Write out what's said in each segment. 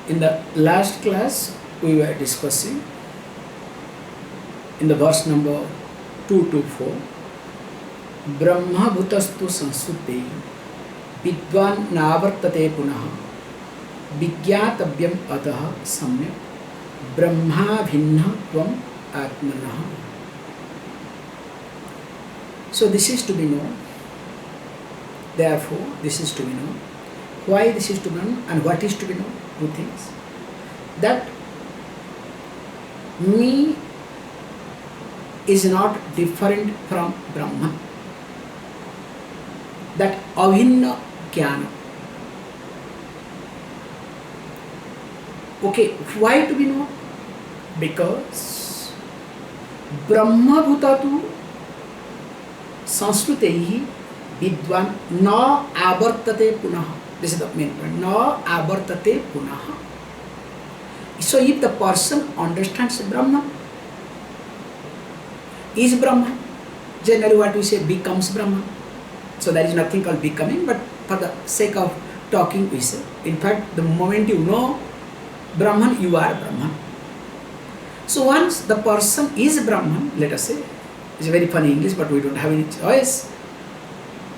In the last class, we were discussing in the verse number 2 to 4, Brahma bhutastu sansutte vidvan navartate punaha vigyatavyam ataha samyak brahma bhinna tvam atmanaha. So this is to be known. Therefore, this is to be known. Why this is to be known and what is to be known? Two things. That me is not different from Brahman. That avinna jnana. Okay, why to be known? Because Brahma bhutatu sanskritaihi vidvan na avartate punaha. This is the main point. Na avartate punaha. So if the person understands Brahman, is Brahman, generally what we say becomes Brahman. So there is nothing called becoming, but for the sake of talking we say. In fact, the moment you know Brahman, you are Brahman. So once the person is Brahman, let us say, it's very funny English, but we don't have any choice.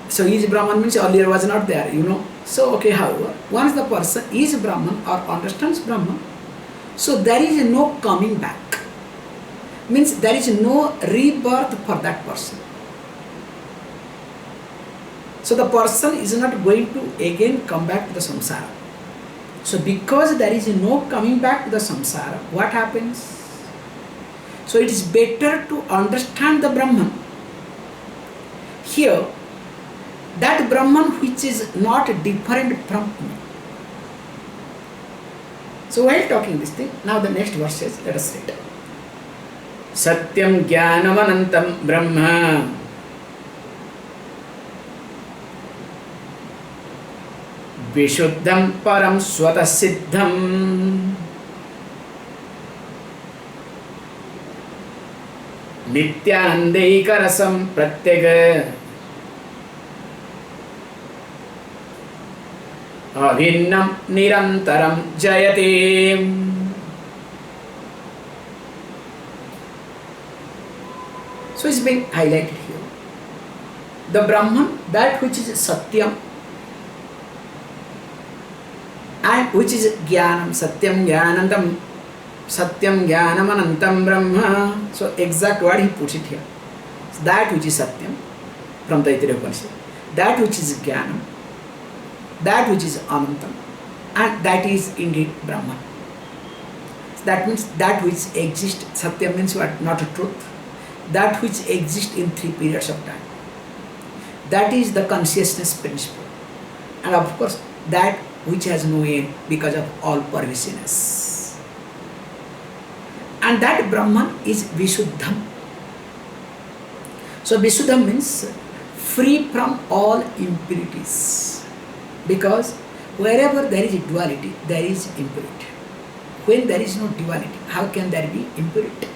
So is Brahman means earlier was not there, you know. So okay, however, once the person is Brahman or understands Brahman, so there is no coming back. Means there is no rebirth for that person. So the person is not going to again come back to the samsara. So because there is no coming back to the samsara, what happens? So it is better to understand the Brahman. Here, that Brahman which is not different from me. So while talking this thing, now the next verse says, let us read. Satyam jnanam anantam brahma vishuddham param swata siddham nityanandeika pratyega abhinnam nirantaram jayate. So it's being highlighted here. The Brahman, that which is Satyam and which is Jnanam, Satyam Jnanantam, Satyam Jnanam Anantam Brahma. So exact word he puts it here. So that which is Satyam from the Taittiriya Upanishad, that which is Jnanam, that which is Anantam, and that is indeed Brahman. So that means that which exists. Satyam means what? Not a truth. That which exists in 3 periods of time. That is the consciousness principle. And of course, that which has no end because of all pervasiveness. And that Brahman is Vishuddham. So Vishuddham means free from all impurities. Because wherever there is duality, there is impurity. When there is no duality, how can there be impurity?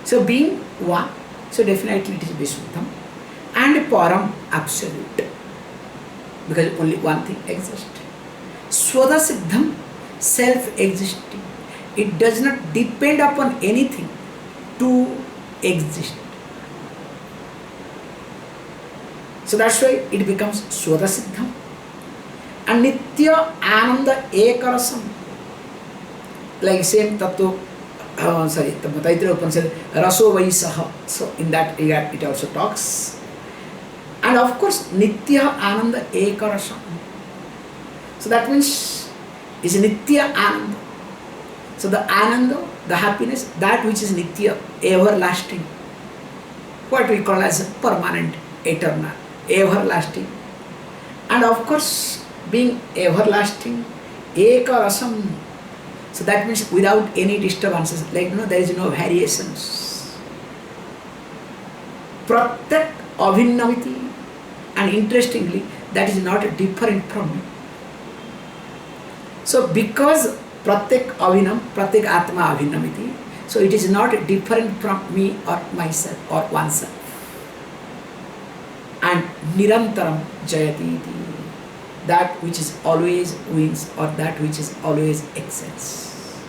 So being one, so definitely it is Vishuddham, and Param, absolute, because only one thing exists. Swada Siddham, self-existing. It does not depend upon anything to exist. So that's why it becomes Swada Siddham. And Nitya Ananda Ekarasam, like same Tattva. The Taittiriya Upanishad, Raso Vaisaha. So in that regard it also talks. And of course, Nitya Ananda Ekarasam. So that means is Nitya Ananda. So the Ananda, the happiness, that which is Nitya, everlasting. What we call as permanent, eternal, everlasting. And of course, being everlasting, Ekarasam. So that means without any disturbances, like there is no variations. Pratyak abhinnamiti, and interestingly, that is not different from me. So because pratyak abhinam, pratyak atma abhinnamiti, so it is not different from me or myself or oneself. And nirantaram jayati iti. that which is always wins or that which is always excels.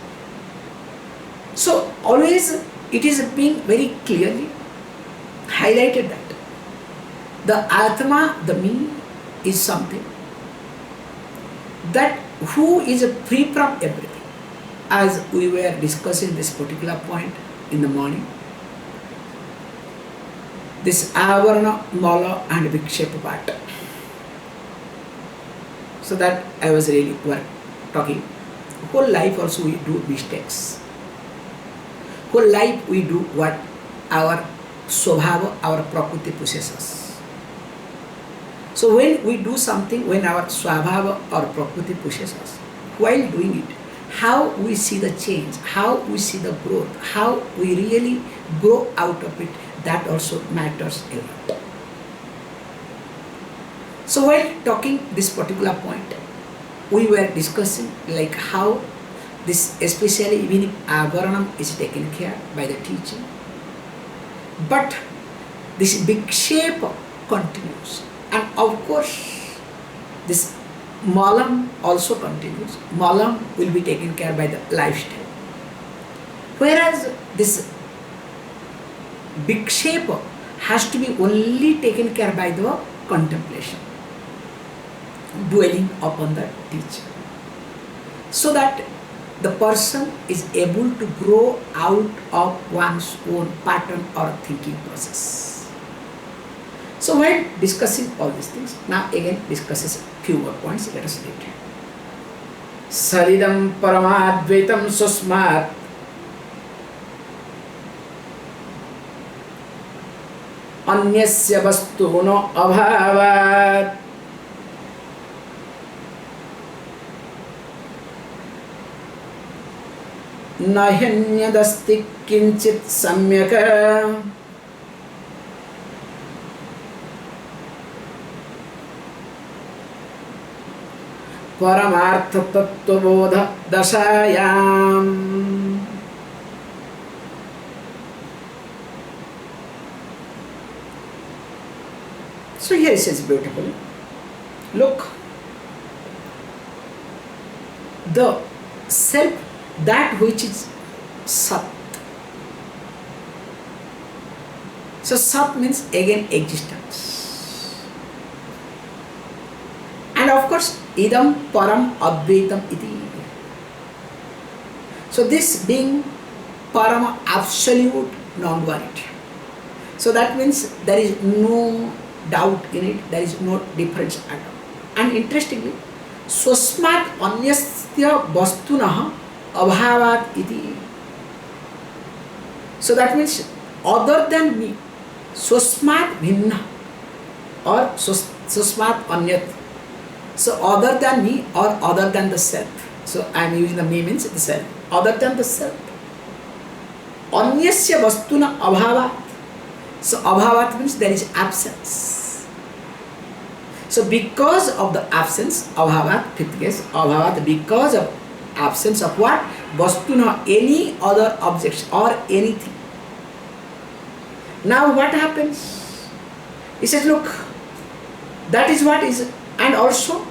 So always it is being very clearly highlighted that the Atma, the me, is something that who is free from everything. As we were discussing this particular point in the morning, this Avarana, Mala and Vikshepa part. So that I was really talking. Whole life also we do mistakes. Whole life we do what our Swabhava, our Prakriti pushes us. So when we do something, when our Swabhava or Prakriti pushes us, while doing it, how we see the change, how we see the growth, how we really grow out of it, that also matters a lot. So while talking this particular point, we were discussing like how this, especially even if Avaranam is taken care by the teaching, but this big shape continues, and of course this Malam also continues. Malam will be taken care by the lifestyle, whereas this big shape has to be only taken care by the contemplation, dwelling upon the teacher, so that the person is able to grow out of one's own pattern or thinking process. So while discussing all these things, now again discusses few more points. Let us read. Saridam paramadvaitam susmat anyasya vastuno abhavat nahyanyadasti kinchit samyaka paramartha tattvabodha dasayam. So here it says beautifully, look, the self, that which is Sat. So Sat means again existence. And of course, idam param advaitam iti. So this being parama, absolute non-duality. So that means there is no doubt in it, there is no difference at all. And interestingly, swasmat anyasya vastunah abhavat iti. So that means other than me, swasmat bhinna or swasmat anyat. So other than me or other than the self. So I am using the me means the self. Other than the self. Anyasya vastuna abhavat. So abhavat means there is absence. So because of the absence, abhavat, fifth case, abhavat, because of absence of what? Vastuna, any other objects or anything. Now what happens? He says, look, that is what is, and also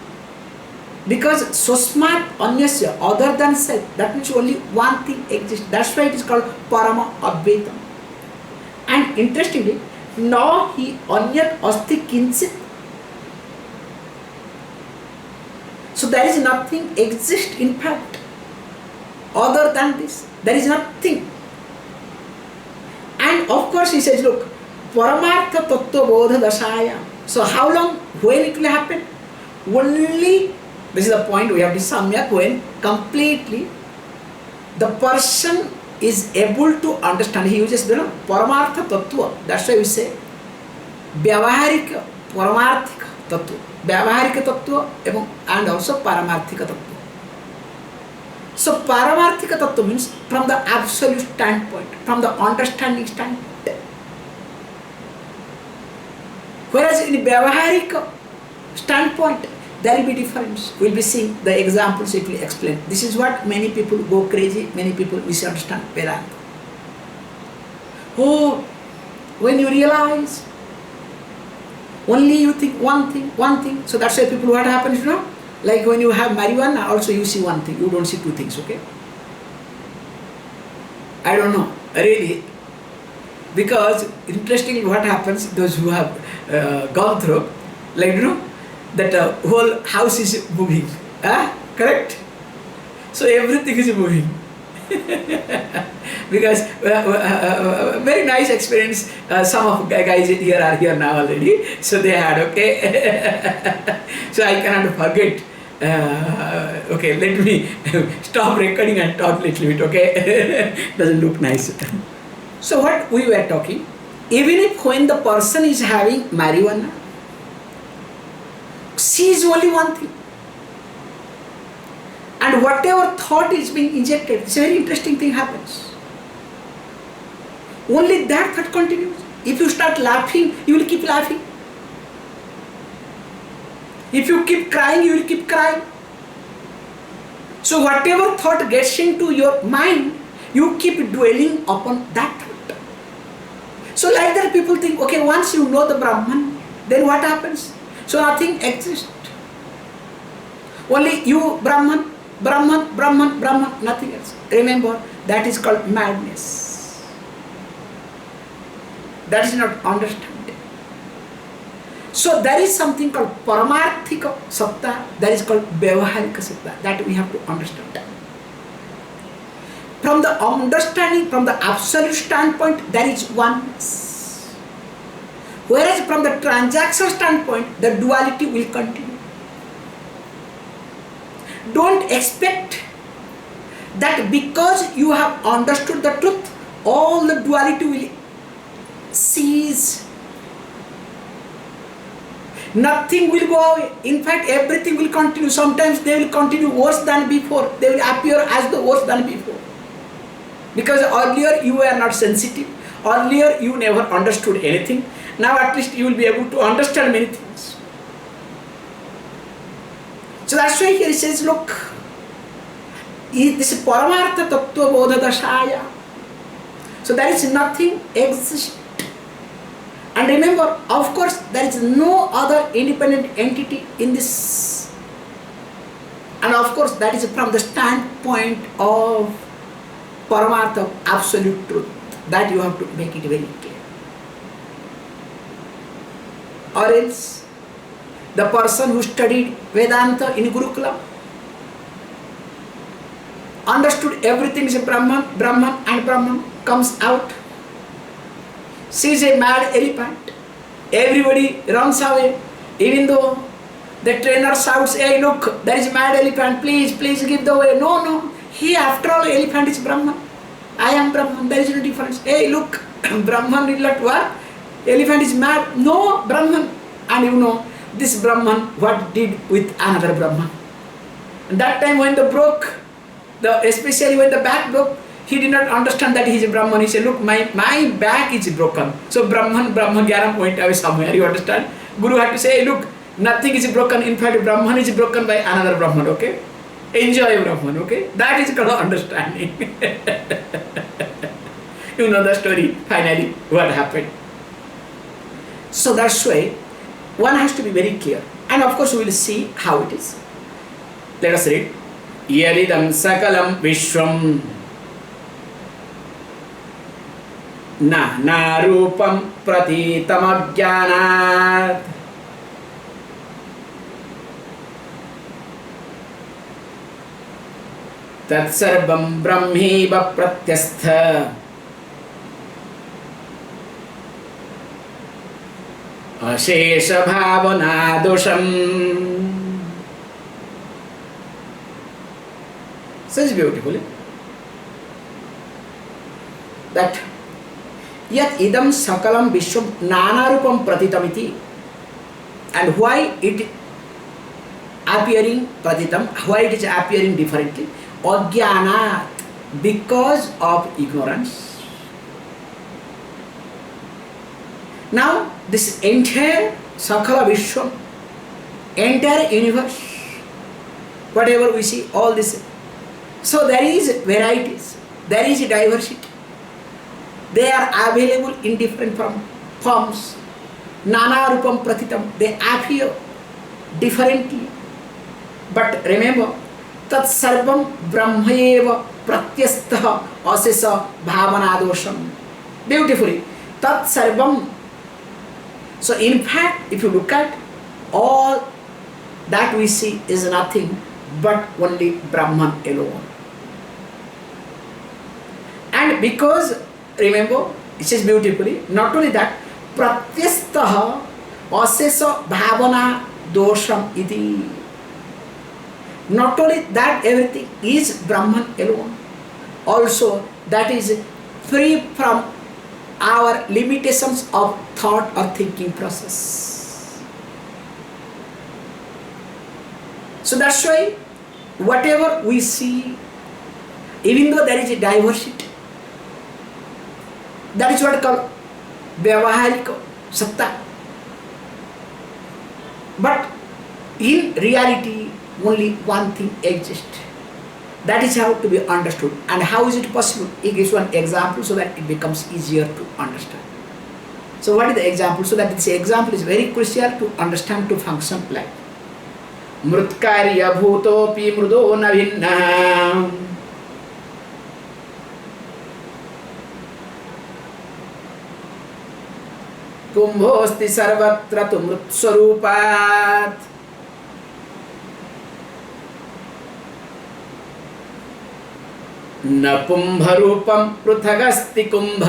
because swasmat anyasya, other than self, that means only one thing exists. That's why it is called parama advaitam. And interestingly, now he anyat asti kinchit. So there is nothing exists in fact other than this. There is nothing. And of course he says, look, paramartha tattva bodha dasaya. So how long, when it will happen? Only, this is the point we have to samyak, when completely the person is able to understand. He uses the paramartha tattva. That's why we say vyavaharika, paramarthika tattva. Vyavaharika tattva and also paramarthika tattva. So paramarthika tattva means from the absolute standpoint, from the understanding standpoint. Whereas in vyavaharika standpoint, there will be difference. We will be seeing the examples, it will explain. This is what many people go crazy, many people misunderstand Vedanta. Oh, when you realize Only you think one thing. So that's why people, what happens, you know? Like when you have marijuana, also you see one thing, you don't see two things, okay? I don't know, really. Because interestingly what happens, those who have gone through, like, you know, that whole house is moving, correct? So everything is moving. Because very nice experience, some of guys here are here now already, so they had, okay. So I cannot forget. Okay, let me stop recording and talk a little bit, okay? Doesn't look nice. So what we were talking, even if when the person is having marijuana, sees only one thing, and whatever thought is being injected, it's a very interesting thing happens. Only that thought continues. If you start laughing, you will keep laughing. If you keep crying, you will keep crying. So whatever thought gets into your mind, you keep dwelling upon that thought. So like that people think, okay, once you know the Brahman, then what happens? So nothing exists. Only you, Brahman, Brahman, Brahman, Brahman, nothing else. Remember, that is called madness. That is not understanding. So there is something called Paramarthika Satta, that is called Vyavaharika Satta, that we have to understand. From the understanding, from the absolute standpoint, there is oneness. Whereas from the transaction standpoint, the duality will continue. Don't expect that because you have understood the truth, all the duality will cease. Nothing will go away. In fact, everything will continue. Sometimes they will continue worse than before. They will appear as the worse than before. Because earlier you were not sensitive. Earlier you never understood anything. Now at least you will be able to understand many things. So that's why here he says, look, this is Paramartha Tattva Bodha Dashaya. So there is nothing exists. And remember, of course, there is no other independent entity in this. And of course, that is from the standpoint of Paramartha, absolute truth. That you have to make it very clear. Or else, the person who studied Vedanta in Gurukula understood everything is a Brahman, Brahman and Brahman, comes out, sees a mad elephant, everybody runs away, even though the trainer shouts, hey look, there is a mad elephant, please give the way. No, he after all elephant is Brahman. I am Brahman, there is no difference. Hey look, Brahman will not work, elephant is mad. No, Brahman. And you know, this Brahman, what did with another Brahman? And that time when the broke, especially when the back broke, he did not understand that he is a Brahman. He said, look, my back is broken. So Brahman Gyaram went away somewhere, you understand? Guru had to say, hey, look, nothing is broken. In fact, Brahman is broken by another Brahman, okay? Enjoy Brahman, okay? That is called understanding. You know the story, finally, what happened. So that's why one has to be very clear. And of course, we will see how it is. Let us read. Yadidam sakalam vishwam narupam pratitam ajnanat tatsarvam brahmeva pratyastha ashesha bhavana dosham. Such beautifully that yat idam sakalam vishwam nanarupam pratitamiti, and why it appearing pratitam, why it is appearing differently? Ajnanat, because of ignorance. Now this entire sakala vishwam, entire universe, whatever we see, all this, so there is varieties, there is diversity. They are available in different forms. Nana Rupam Pratitam, they appear differently. But remember, Tat Sarvam Brahmayeva Pratyastha Asesa Bhavanadosham. Beautifully. Tat Sarvam. So in fact, if you look at all that we see is nothing but only Brahman alone. And because, remember, it says beautifully, not only that, Pratyastaha Asesa Bhavana Dosham iti. Not only that everything is Brahman alone, also that is free from our limitations of thought or thinking process. So that's why whatever we see, even though there is a diversity, that is what called Vyavaharika Satta. But in reality, only one thing exists. That is how to be understood. And how is it possible? He gives one example so that it becomes easier to understand. So what is the example? So that this example is very crucial to understand, to function like. Mrutkarya bhutopi mrudo na vinna. Kumbhosti sarvatra tu mrut swarupat. न कुंभरूपम पृथगस्ति कुंभ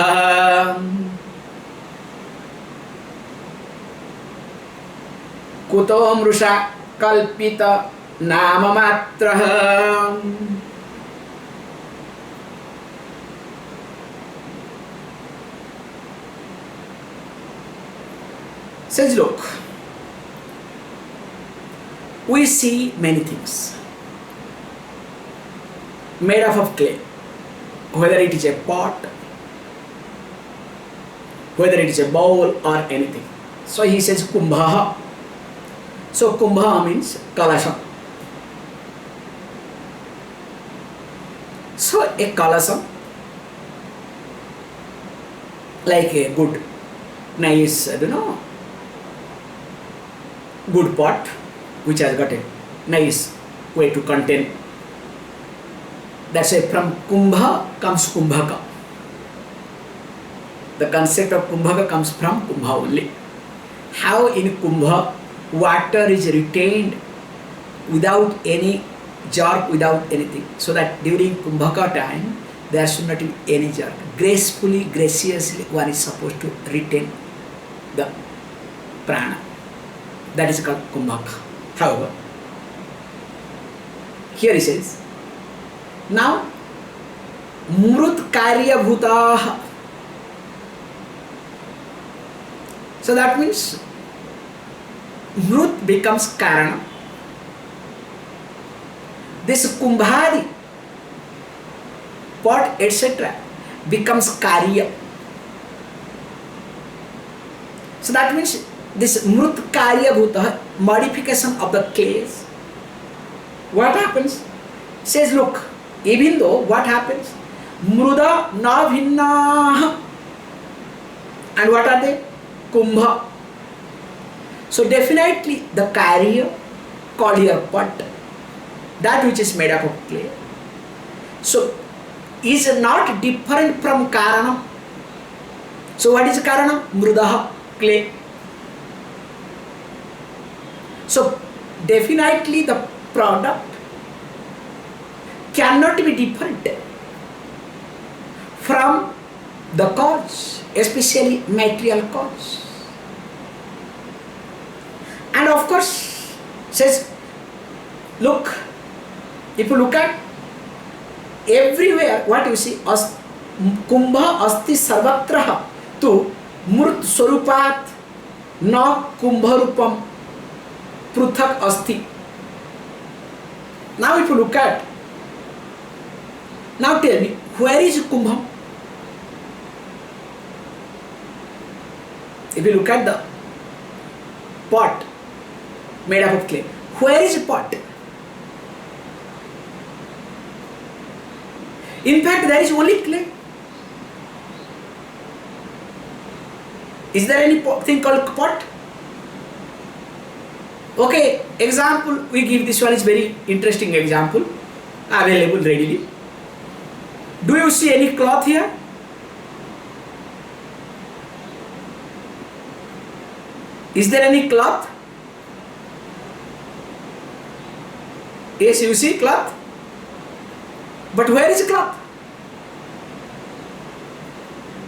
कुतो मृषा कल्पित नाम मात्रः says look, we see many things made up of clay, whether it is a pot, whether it is a bowl or anything. So he says kumbha. So kumbha means kalasam. So a kalasam, like a good, nice, good pot which has got a nice way to contain. That's why from kumbha comes kumbhaka. The concept of kumbhaka comes from kumbha only. How in kumbha water is retained without any jerk, without anything, so that during kumbhaka time there should not be any jerk. Gracefully, graciously one is supposed to retain the prana. That is called kumbhaka. However, here he says, now mrut karya bhutah. So that means mrut becomes karana. This kumbhari, pot, etc. becomes karya. So that means this mrut karya bhutah, modification of the clays. What happens? Says look, even though what happens? Mruda na bhinna. And what are they? Kumbha. So definitely the karya called here pot, that which is made up of clay, so is not different from karanam. So what is karanam? Mrudaha, clay. So definitely the product cannot be different from the cause, especially material cause. And of course, says, look, if you look at everywhere, what you see, kumbha asti sarvatraha tu murt swarupat na kumbharupam pruthak asti. Now if you look at, now tell me, where is kumbha? If you look at the pot made up of clay, where is pot? In fact, there is only clay. Is there any thing called pot? Okay, example we give, this one is very interesting example, available readily. Do you see any cloth here? Is there any cloth? Yes, you see cloth. But where is cloth?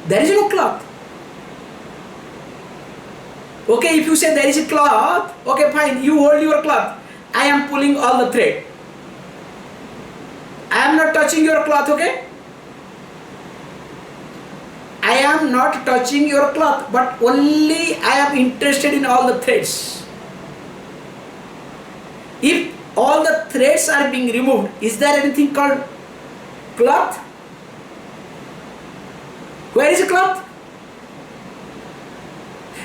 There is no cloth. Okay, if you say there is a cloth, okay fine, you hold your cloth. I am pulling all the thread. I am not touching your cloth, okay? I am not touching your cloth, but only I am interested in all the threads. If all the threads are being removed, is there anything called cloth? Where is the cloth?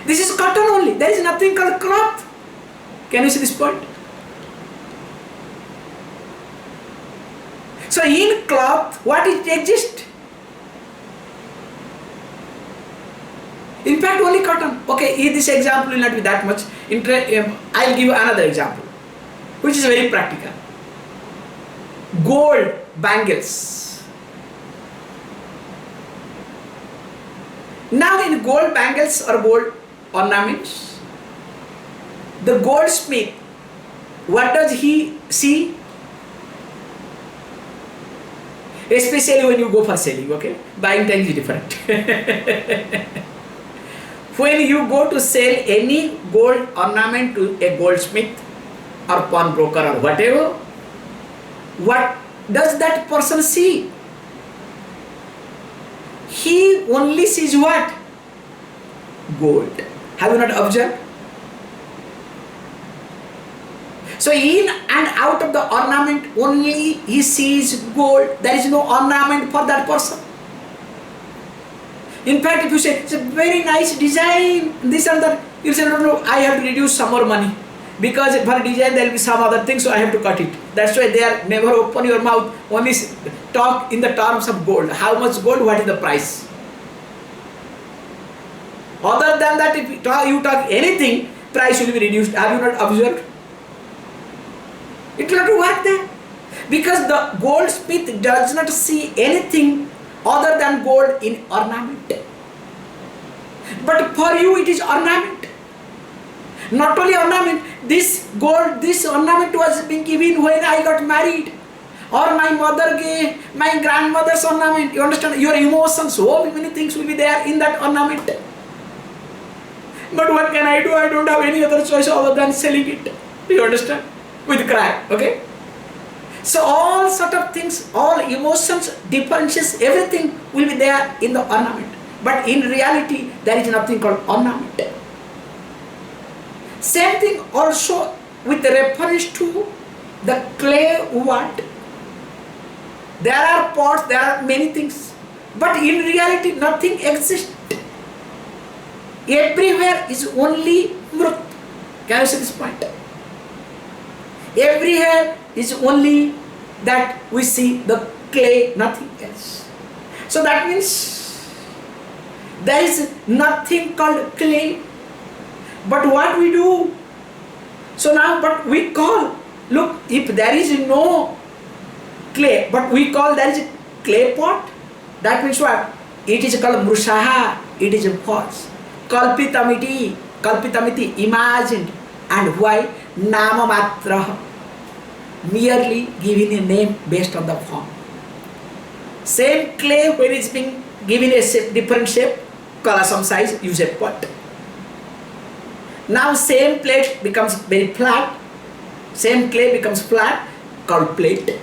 This is cotton only. There is nothing called cloth. Can you see this point? So in cloth, what it exists? In fact, only cotton. Okay, this example will not be that much. I will give you another example, which is very practical. Gold bangles. Now in gold bangles or gold ornaments, the goldsmith, what does he see? Especially when you go for selling, okay? Buying time is different. When you go to sell any gold ornament to a goldsmith or pawnbroker or whatever, what does that person see? He only sees what? Gold. Have you not observed? So in and out of the ornament only he sees gold. There is no ornament for that person. In fact, if you say it's a very nice design, this and that, you say no, I have to reduce some more money, because for design there will be some other thing, so I have to cut it. That's why they are never open your mouth, only talk in the terms of gold. How much gold? What is the price? Other than that, if you talk anything, price will be reduced. Have you not observed? It will not work there, because the goldsmith does not see anything other than gold in ornament. But for you it is ornament. Not only ornament, this gold, this ornament was being given when I got married, or my mother gave my grandmother's ornament. You understand? Your emotions, so many things will be there in that ornament. But what can I do? I don't have any other choice other than selling it. You understand? With cry, okay? So all sort of things, all emotions, differences, everything will be there in the ornament. But in reality, there is nothing called ornament. Same thing also with reference to the clay what? There are pots, there are many things. But in reality, nothing exists. Everywhere is only mrut. Can you see this point? Everywhere is only that we see the clay, nothing else. So that means there is nothing called clay. But what we do? So now, but we call, look, if there is no clay, but we call there is a clay pot, that means what? It is called mrusaha, it is false. Kalpitamiti, kalpitamiti, imagined. And why? Nama matra, merely giving a name based on the form. Same clay, when it's being given a shape, different shape, color some size, use a pot. Now same plate becomes very flat, same clay becomes flat, called plate.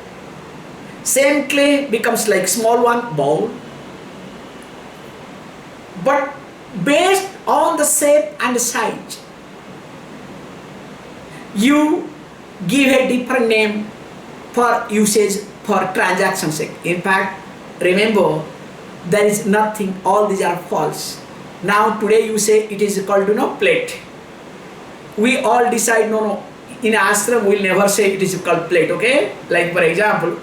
Same clay becomes like small one, bowl. But based on the shape and size, you give a different name for usage, for transaction sake. In fact, remember, there is nothing, all these are false. Now today you say it is called, plate. We all decide, no, in ashram we will never say it is called plate, okay? Like for example,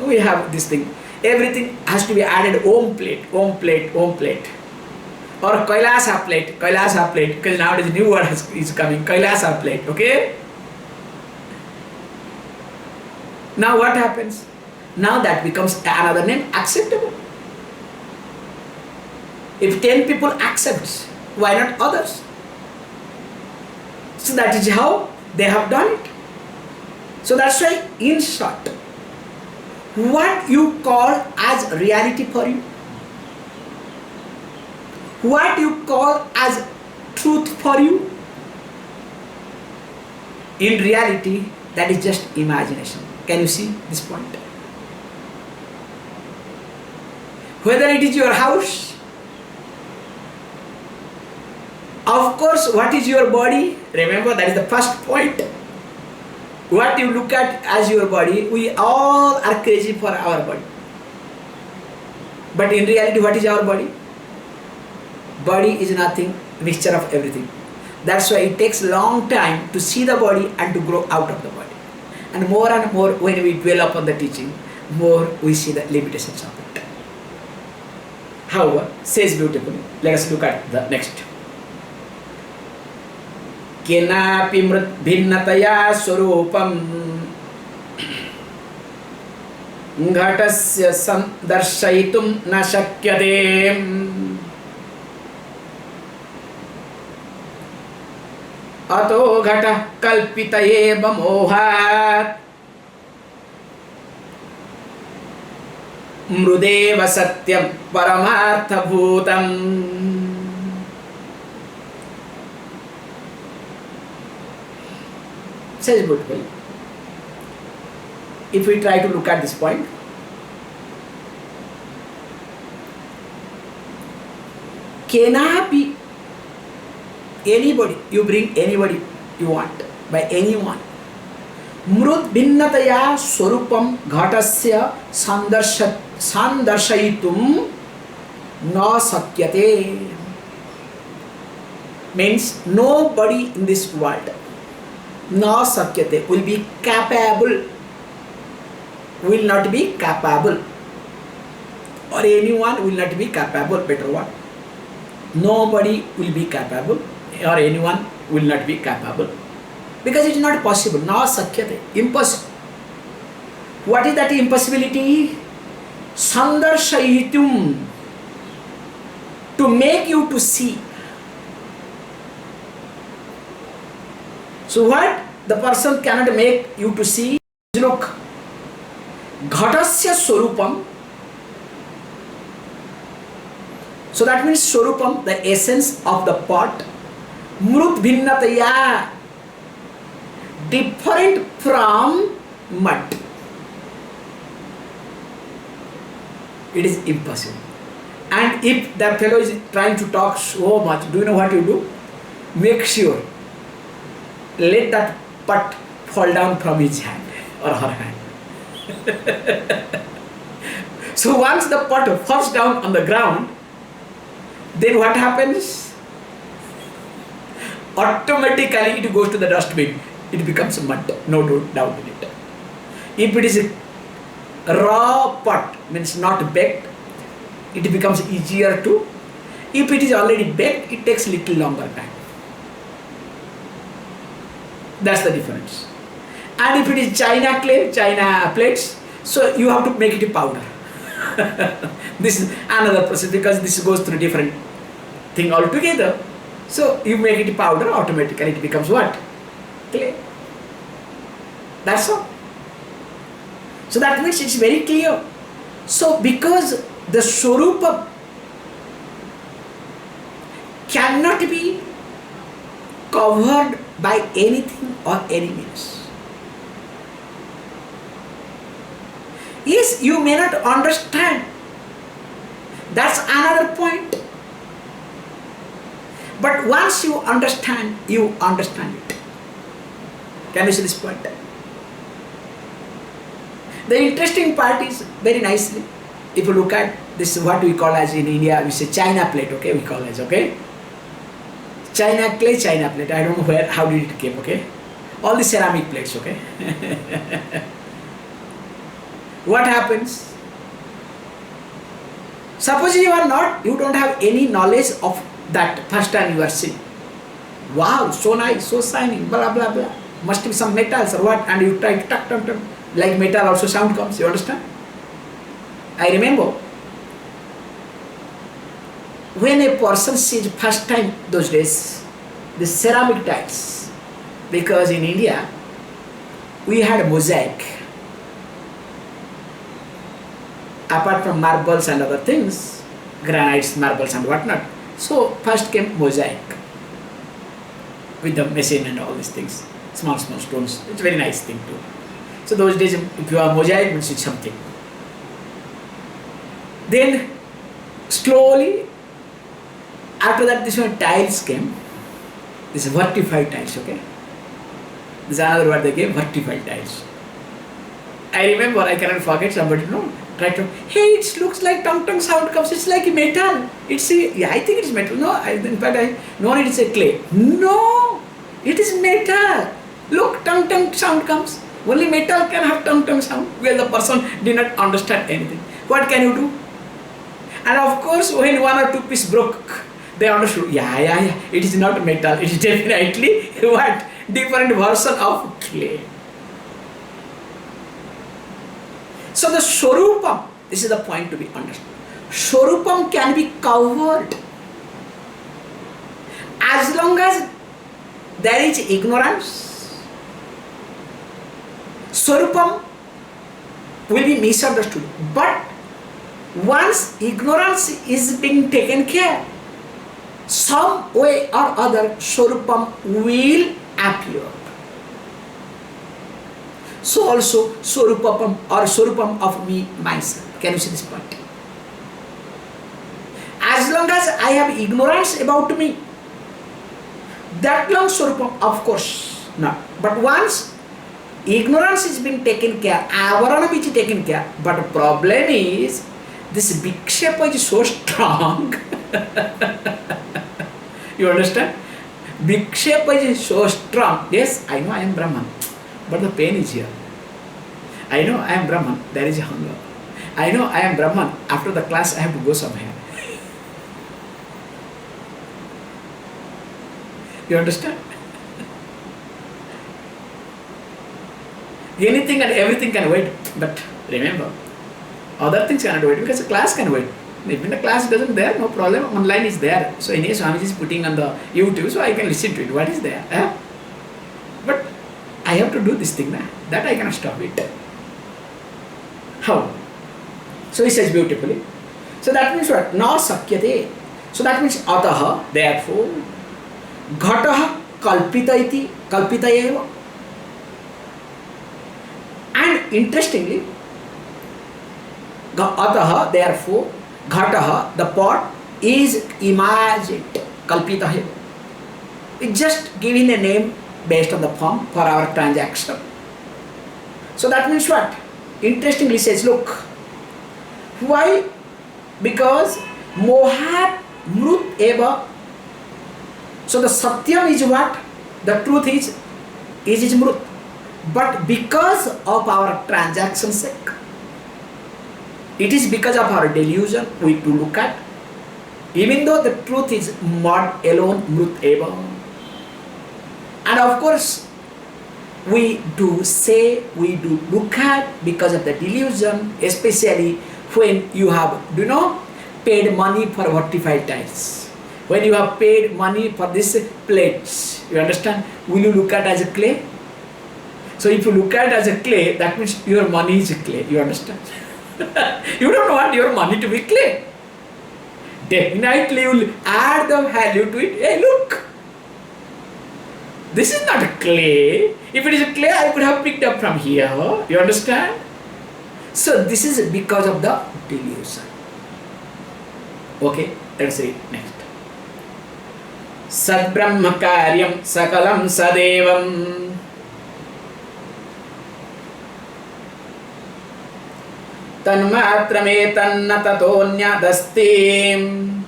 we have this thing. Everything has to be added om plate, om plate, om plate. or Kailasa plate, because nowadays new word is coming, Kailasa plate, okay? Now what happens? Now that becomes another name acceptable. If 10 people accept, why not others? So that is how they have done it. So that's why, in short, what you call as reality for you, what you call as truth for you, in reality, that is just imagination. Can you see this point? Whether it is your house, of course, what is your body? Remember, that is the first point. What you look at as your body, we all are crazy for our body. But in reality, what is our body? Body is nothing, mixture of everything. That's why it takes long time to see the body and to grow out of the body. And more, when we dwell upon the teaching, more we see the limitations of it. However, says beautifully, let us look at the next. Kenapi bhinnataya swarupam ghatasya sandarshaitum na shakyate ato ghata kalpita eva mohat mrudeva satyam paramartha bhutam. Says beautifully. If we try to look at this point, kenapi, anybody, you bring anybody you want, by anyone. Mrut bhinnataya swarupam ghatasya sandarshayitum na sakyate. Means nobody in this world, na sakyate, will be capable, will not be capable, or anyone will not be capable, better one. Nobody will be capable, or anyone will not be capable, because it is not possible. Na sakyate, impossible. What is that impossibility? Sandarshayitum, to make you to see. So what the person cannot make you to see? Look, ghatasya swarupam. So that means swarupam, the essence of the pot. Mrut bhinnataya, different from mud. It is impossible. And if the fellow is trying to talk so much, do you know what you do? Make sure, let that pot fall down from his hand or her hand. So once the pot falls down on the ground, then what happens? Automatically it goes to the dustbin. It becomes mud, no doubt in it. If it is a raw pot, means not baked, it becomes easier to. If it is already baked, it takes little longer time. That's the difference. And if it is China clay, China plates, so you have to make it a powder. This is another process, because this goes through different thing altogether. So you make it a powder, automatically it becomes what? Clay. That's all. So that means it's very clear. So because the Swarupa cannot be covered by anything or any means. Yes, you may not understand. That's another point. But once you understand it. Can you see this point? The interesting part is very nicely, if you look at this, what we call as in India, we say China plate, okay, we call as, okay? China clay, China plate, I don't know where, how did it came, okay? All the ceramic plates, okay? What happens? Suppose you don't have any knowledge of that first time you are seeing. Wow, so nice, so shining, blah blah blah. Must be some metals or what, and you try to tuck, tuck, tuck. Like metal also sound comes, you understand? I remember when a person sees first time those days, the ceramic tiles, because in India we had a mosaic. Apart from marbles and other things, granites, marbles and whatnot. So first came mosaic with the machine and all these things, small stones. It's a very nice thing too. So those days, if you have mosaic, means it's something. Then slowly, after that, this one tiles came. This is vertified tiles, okay? This is another word they gave, vertified tiles. I remember, I cannot forget somebody, tried to, hey, it looks like tung sound comes, it's like metal. I think it's metal. No, in fact, no, it's a clay. No, it is metal. Look, tung sound comes. Only metal can have tung sound. Well, the person did not understand anything. What can you do? And of course, when one or two pieces broke, they understood, yeah, it is not metal, it is definitely what? Different version of clay. So the Swarupam, this is the point to be understood. Swarupam can be covered as long as there is ignorance. Swarupam will be misunderstood. But once ignorance is being taken care, some way or other Swarupam will appear. So also Swarupam or Swarupam of me, myself. Can you see this point? As long as I have ignorance about me, that long Swarupam, of course not. But once ignorance is being taken care, avaranam is taken care, but the problem is this vikshepa is so strong. You understand? Vikshepa is so strong. Yes, I know I am Brahman, but the pain is here. I know I am Brahman, there is a hunger. I know I am Brahman, after the class I have to go somewhere. You understand? Anything and everything can wait, but remember, other things cannot wait because the class can wait. Even the class doesn't there, no problem, online is there. So anyway, Swamiji is putting on the YouTube, so I can listen to it. What is there? But I have to do this thing, that I cannot stop it. How? So he says beautifully. So that means what? Na sakyate. So that means ataha, therefore, ghataha kalpita iti, kalpita eva. And interestingly, ataha, therefore, ghataha, the pot, is imagined, kalpita eva. It's just giving a name based on the form for our transaction. So that means what? Interestingly says, look, why? Because mohat mrut eva. So the satyam is what? The truth is mrut. But because of our transaction sake, it is because of our delusion we do look at. Even though the truth is mud alone, mrut eva. And of course, we do say, we do look at because of the delusion, especially when you have, paid money for vertified tiles. When you have paid money for this plates, you understand? Will you look at as a clay? So if you look at as a clay, that means your money is a clay, you understand? You don't want your money to be clay. Definitely you will add the value to it. Hey, look! This is not a clay. If it is a clay, I could have picked up from here. You understand? So this is because of the delusion. Okay, let's read next. Sad Brahma Karyam Sakalam Sadevam Tanmatrame Tannatatonya Dastim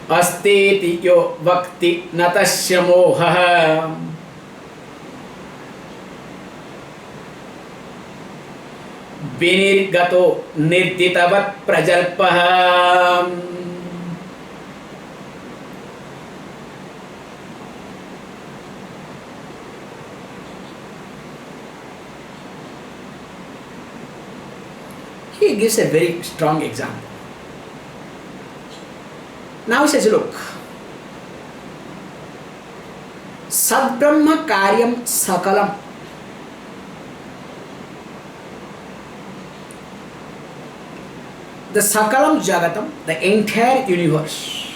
Asteti yo vakti natasya moha. Vinirgato nirtitavat prajalpaha. He gives a very strong example. Now he says, look, Sadbrahma Karyam Sakalam. The Sakalam Jagatam, the entire universe,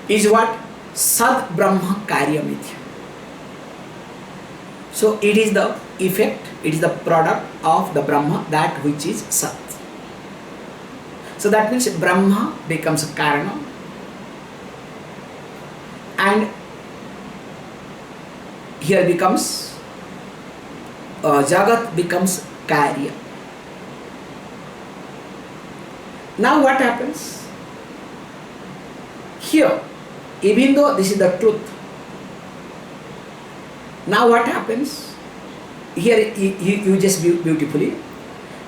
is what? Sad Brahma Karyamidya. So it is the effect, it is the product of the Brahma, that which is Sat. So that means Brahma becomes Karana and here becomes Jagat becomes Karya. Now what happens? Here, even though this is the truth, now what happens? Here you just beautifully,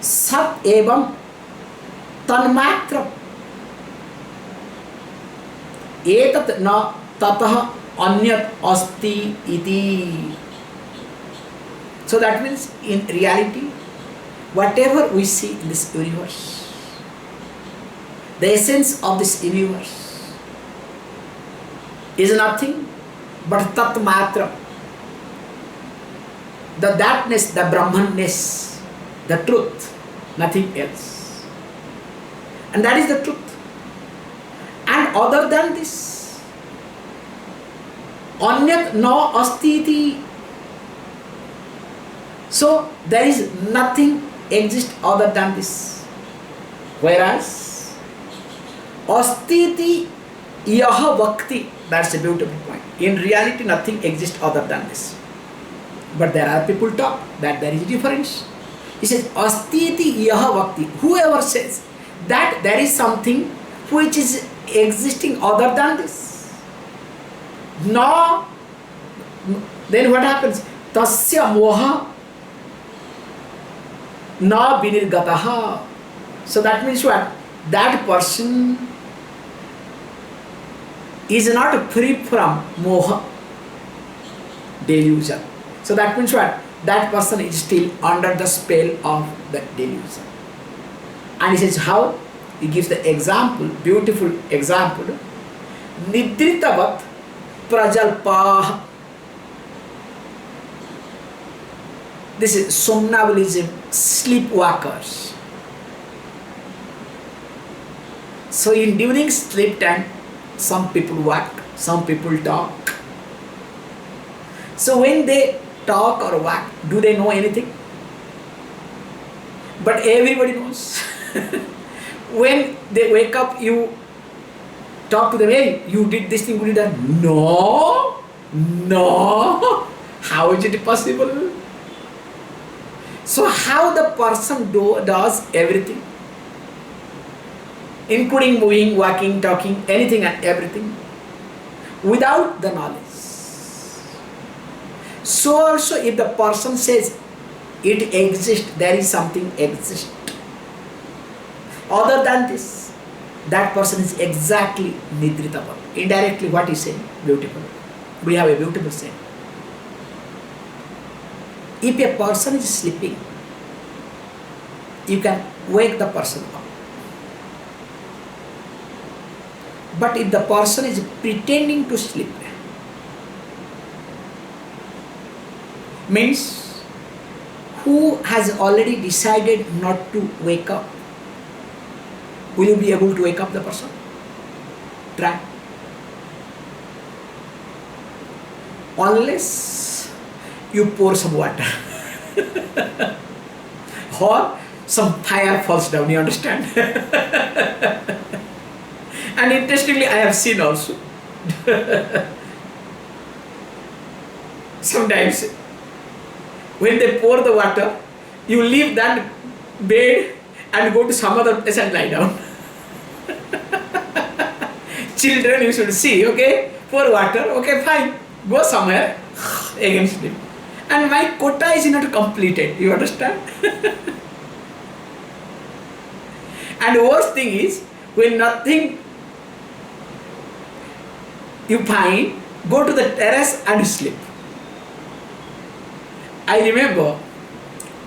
Sat evam tanmatram etat na tatah anyat asti iti. So that means in reality, whatever we see in this universe, the essence of this universe is nothing but tat matra, the thatness, the Brahmanness, the truth, nothing else. And that is the truth. And other than this, anyat na astiti. So there is nothing exists other than this. Whereas Astiti yaha bhakti, that's a beautiful point. In reality, nothing exists other than this. But there are people talk that there is a difference. He says, Astiti yaha bhakti. Whoever says that there is something which is existing other than this. No. Then what happens? Tasya moha na vinirgataha. So that means what? That person is not free from moha, delusion. So that means what? That person is still under the spell of the delusion. And he says how? He gives the example, beautiful example. Nidritavat prajalpah. This is somnambulism, sleepwalkers. So in during sleep time, some people walk, some people talk. So when they talk or walk, do they know anything? But everybody knows. When they wake up, you talk to them, hey, you did this thing, you did that. No, no. How is it possible? So how the person does everything, including moving, walking, talking, anything and everything, without the knowledge. So also if the person says it exists, there is something exists. Other than this, that person is exactly nidritava. Indirectly what is saying? Beautiful. We have a beautiful saying. If a person is sleeping, you can wake the person up. But if the person is pretending to sleep, means who has already decided not to wake up, will you be able to wake up the person? Try. Unless you pour some water or some fire falls down, you understand? And interestingly, I have seen also. Sometimes when they pour the water, you leave that bed and go to some other place and lie down. Children, you should see, okay? Pour water, okay, fine. Go somewhere, again sleep. and my quota is not completed. You understand? And worst thing is, when nothing you find, go to the terrace and sleep. I remember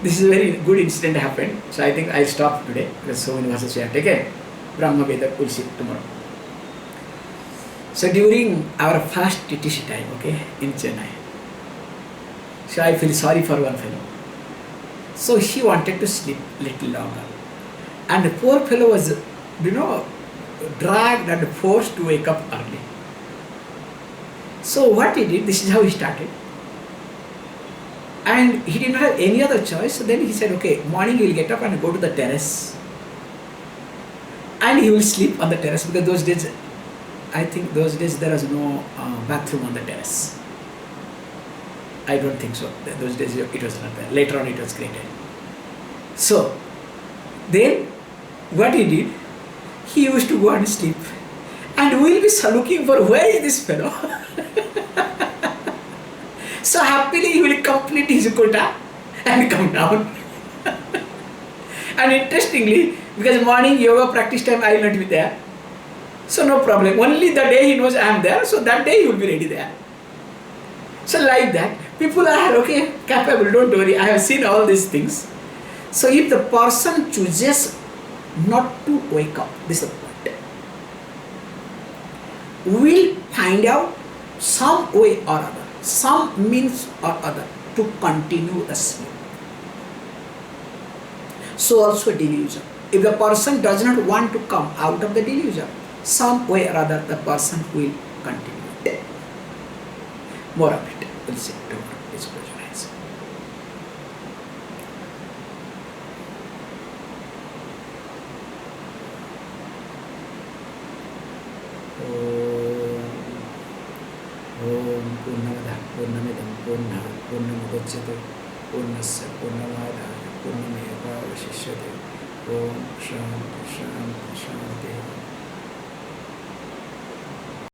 this is a very good incident happened, so I think I'll stop today because so many verses we have taken. Brahma Veda will see tomorrow. So during our first TTC time, okay, in Chennai, so I feel sorry for one fellow. So he wanted to sleep little longer. And the poor fellow was, dragged and forced to wake up early. So what he did, this is how he started. And he didn't have any other choice. So then he said, okay, morning he will get up and go to the terrace. And he will sleep on the terrace because those days, I think those days there was no bathroom on the terrace. I don't think so. Those days it was not there. Later on it was created. So then what he did, he used to go and sleep. And we will be looking for where is this fellow. So happily he will complete his quota and come down. And interestingly, because morning yoga practice time I will not be there. So no problem. Only the day he knows I am there, so that day he will be ready there. So like that, people are okay, capable, don't worry, I have seen all these things. So if the person chooses not to wake up, this is the point. We'll find out some way or other, some means or other to continue the sleep. So also delusion. If the person does not want to come out of the delusion, some way or other the person will continue. More of it, we'll see tomorrow. Please close your eyes. Om Purnamada Purnamidam Purna Purnamudachyate Purnasya Purnamada Purnameva Vashishyate Om Shanti Shanti Shanti.